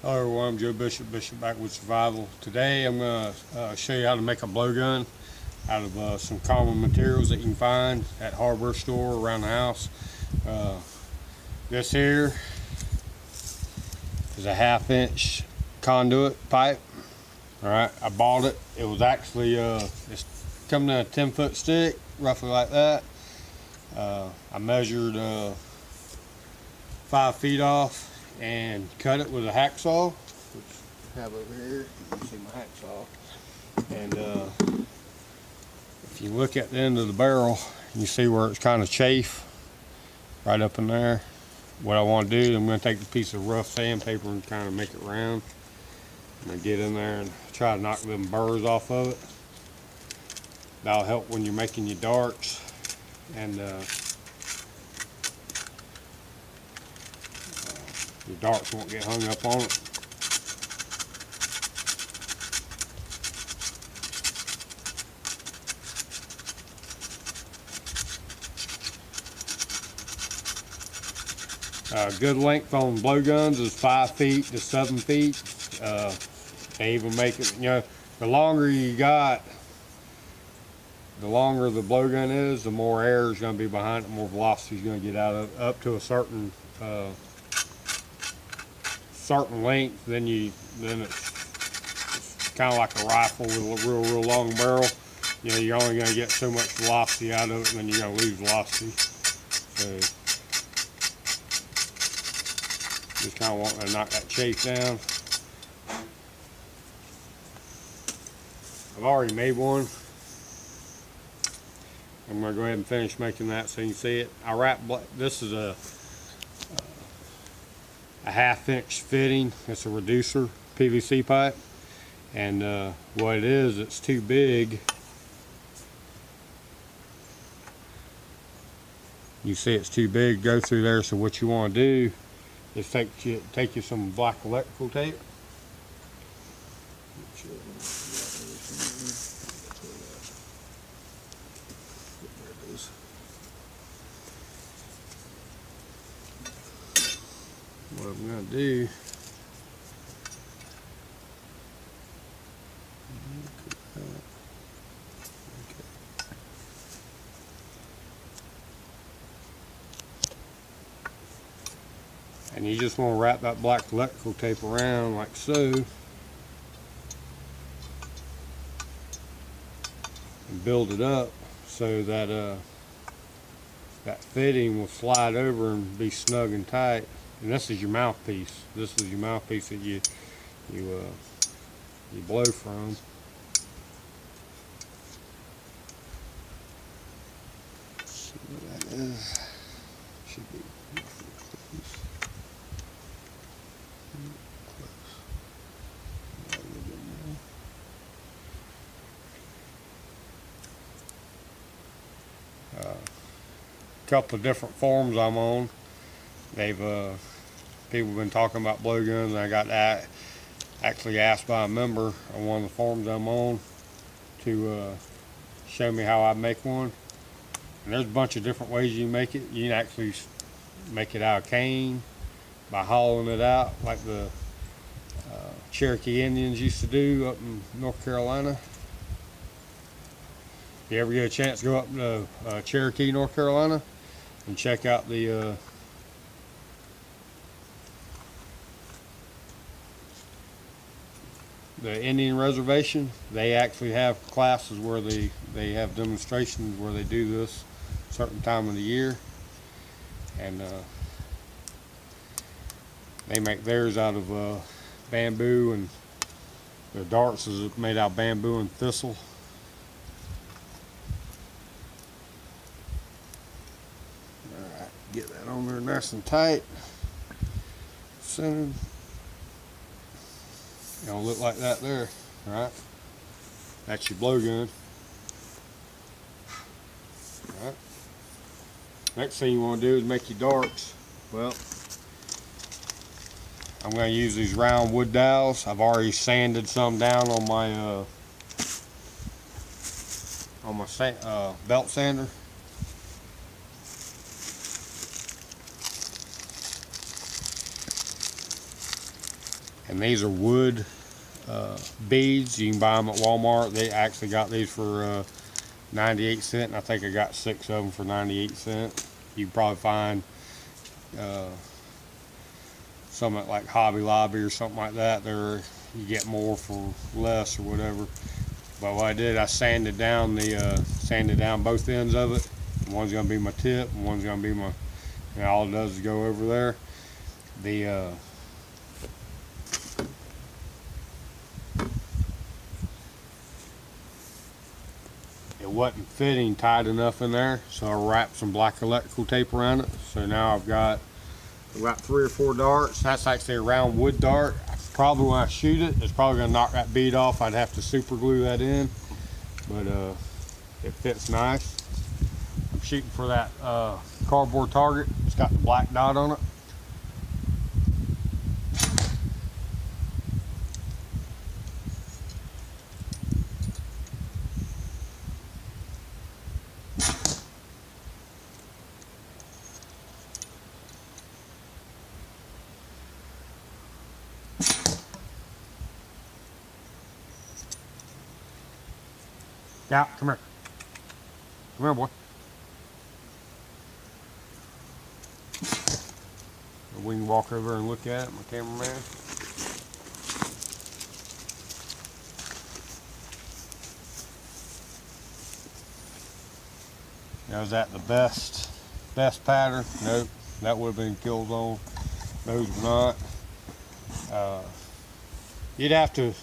Hello everyone, I'm Joe Bishop, Bishop Backwoods Survival. Today I'm going to show you how to make a blowgun out of some common materials that you can find at hardware store around the house. This here is a 1/2 inch conduit pipe. Alright, I bought it. It was actually it's coming in a 10-foot stick, roughly like that. I measured 5 feet off and cut it with a hacksaw, which I have over here. You can see my hacksaw. And if you look at the end of the barrel, you see where it's kind of chafe right up in there. What I want to do, I'm going to take a piece of rough sandpaper and kind of make it round. I'm going to get in there and try to knock them burrs off of it. That'll help when you're making your darts. And your darts won't get hung up on it. Good length on blowguns is 5 feet to 7 feet. They even make it, the longer you got, the longer the blowgun is, the more air is going to be behind it, the more velocity is going to get out of it, up to a certain length. Then it's kind of like a rifle with a real long barrel. You're only going to get so much velocity out of it, and then you're going to lose velocity. So just kind of wanting to knock that chafe down. I've already made one. I'm going to go ahead and finish making that so you can see it. I wrap, this is a 1/2 inch fitting. It's a reducer PVC pipe, and what it is, it's too big. You see it's too big to go through there, so what you want to do is take you some black electrical tape. What I'm going to do, and you just want to wrap that black electrical tape around like so, and build it up so that that fitting will slide over and be snug and tight. And this is your mouthpiece. This is your mouthpiece that you blow from. Let's see what that is. Should be a couple of different forums I'm on. They've people have been talking about blowguns, and I got actually asked by a member on one of the forums I'm on to show me how I make one. And there's a bunch of different ways you can make it. You can actually make it out of cane by hollowing it out like the Cherokee Indians used to do up in North Carolina. If you ever get a chance, go up to Cherokee, North Carolina, and check out the Indian reservation. They actually have classes where they have demonstrations where they do this certain time of the year, and they make theirs out of bamboo, and their darts is made out of bamboo and thistle. Alright, get that on there nice and tight, centered. It'll look like that there, right? That's your blowgun. Right. Next thing you want to do is make your darts. Well, I'm going to use these round wood dowels. I've already sanded some down on my belt sander. And these are wood beads. You can buy them at Walmart. They actually got these for 98 cents, and I think I got 6 of them for 98 cents. You can probably find some at like Hobby Lobby or something like that. There you get more for less or whatever. But what I did, I sanded down both ends of it. One's gonna be my tip, and one's gonna be my. And all it does is go over there. It wasn't fitting tight enough in there, so I wrapped some black electrical tape around it. So now I've got 3 or 4 darts. That's actually a round wood dart. Probably when I shoot it, it's probably gonna knock that bead off. I'd have to super glue that in, but it fits nice. I'm shooting for that cardboard target. It's got the black dot on it. Yeah, come here. Come here, boy. We can walk over and look at it, my cameraman. Now, is that the best pattern? Nope, that would have been kill zone. Those not. You'd have to,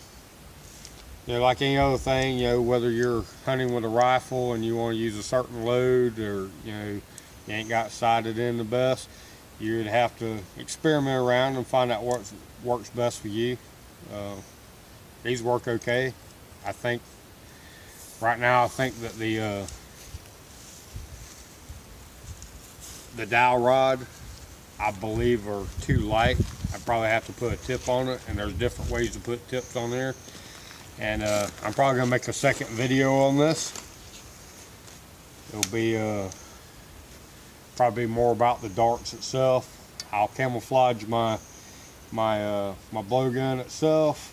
like any other thing, whether you're hunting with a rifle and you want to use a certain load, or you ain't got sighted in the best, you'd have to experiment around and find out what works best for you. These work okay. I think right now, I think that the dowel rod, I believe, are too light. I probably have to put a tip on it, and there's different ways to put tips on there. And I'm probably gonna make a second video on this. It'll be probably more about the darts itself. I'll camouflage my blowgun itself.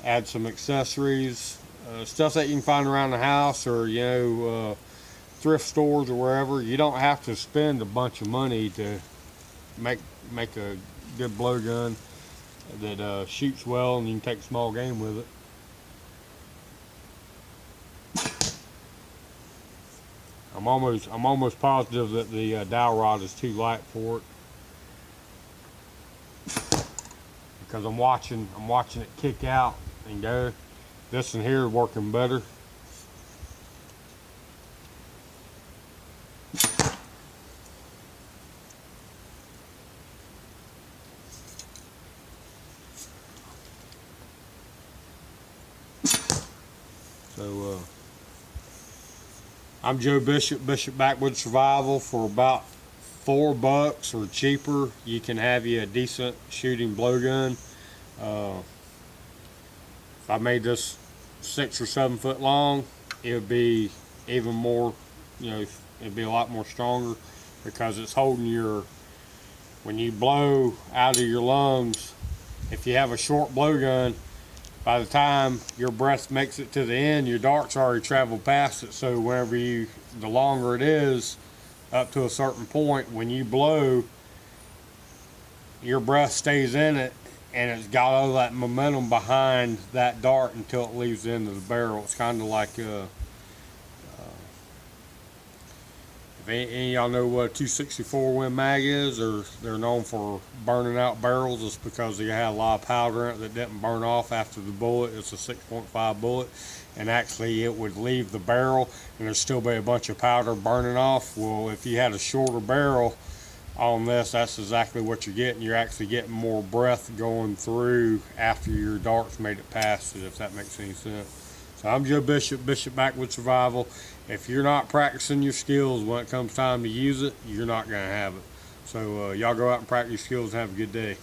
Add some accessories, stuff that you can find around the house, or thrift stores or wherever. You don't have to spend a bunch of money to make a good blowgun that shoots well, and you can take small game with it. I'm almost positive that the dowel rod is too light for it, because I'm watching it kick out and go. This one here is working better. So I'm Joe Bishop, Backwoods Survival. For about $4 or cheaper, you can have you a decent shooting blowgun. If I made this 6 or 7 foot long, it would be even more, it'd be a lot more stronger, because it's holding when you blow out of your lungs, if you have a short blowgun, by the time your breath makes it to the end, your dart's already traveled past it. So whenever the longer it is, up to a certain point, when you blow, your breath stays in it, and it's got all that momentum behind that dart until it leaves the end of the barrel. It's kind of like, if any of y'all know what a 264 Win Mag is, or they're known for burning out barrels, it's because they had a lot of powder in it that didn't burn off after the bullet. It's a 6.5 bullet, and actually it would leave the barrel and there'd still be a bunch of powder burning off. Well, if you had a shorter barrel on this, that's exactly what you're getting. You're actually getting more breath going through after your darts made it past it, if that makes any sense. So I'm Joe Bishop, Backwoods Survival. If you're not practicing your skills when it comes time to use it, you're not going to have it. So y'all go out and practice your skills and have a good day.